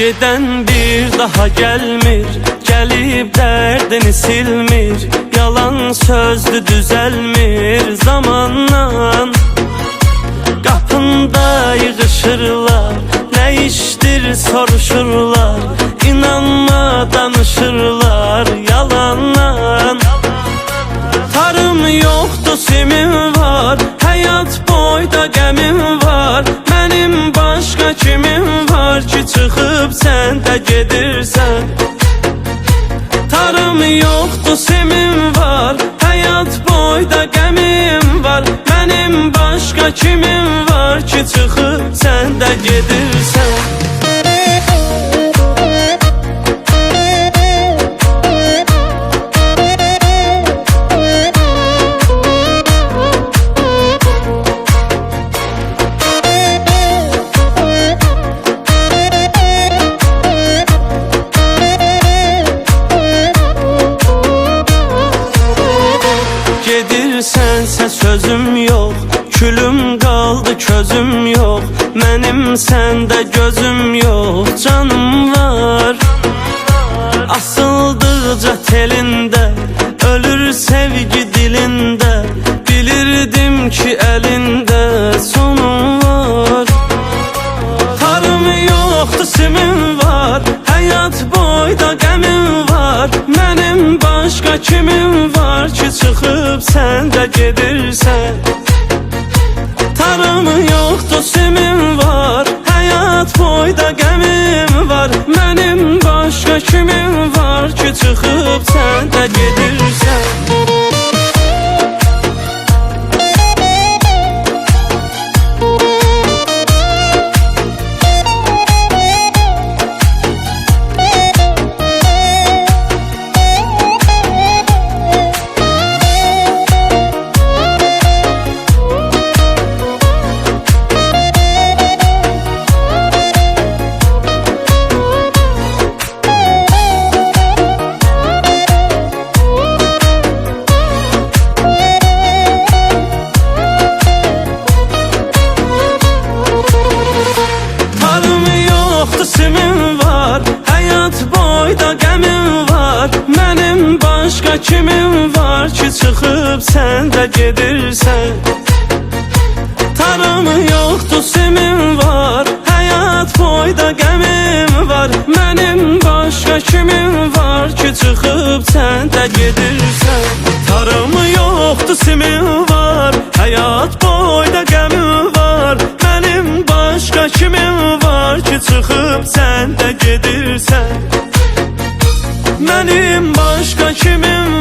Geden bir daha gelmir, gelip derdini silmir. Yalan sözdü düzelmir zamanla. Kapında yığışırlar, ne iştir soruşurlar. İnanma danışırlar yalanla. Tarım yoktu simim var, hayat boyda gemim var. Benim başka kimim var ki çıkıp sen de gedirsen. Tarım yoktu simim var, hayat boyda gemim var. Benim başka kimim var ki çıkıp sen de gedirsen. Gedirsensə sözüm yok, külüm kaldı közüm yok. Benim sende gözüm yok, canım var. Asıldıqca telinde, ölür sevgi dilinde. Bilirdim ki elinde sonum var. Tarım yoktu simim var, hayat boyda gemim var. Benim başka kimim var ki çıkıp sen de gedirsen. Tarım yoktu simim var, hayat boyda gemim var. Benim başka kimim var ki çıkıp sen de gedirsen. Simim var, hayat boyda gemim var. Benim başka kimim var ki çıkıp sen de gedirsen. Tarım yoktu simim var, hayat boyda gemim var. Benim başka kimim var ki çıkıp sen de gedirsen. Tarım yoktu simim var, hayat boyda gemim var. Benim başka kimim var ki çıkıp sen de gedirsen. Benim başka kimim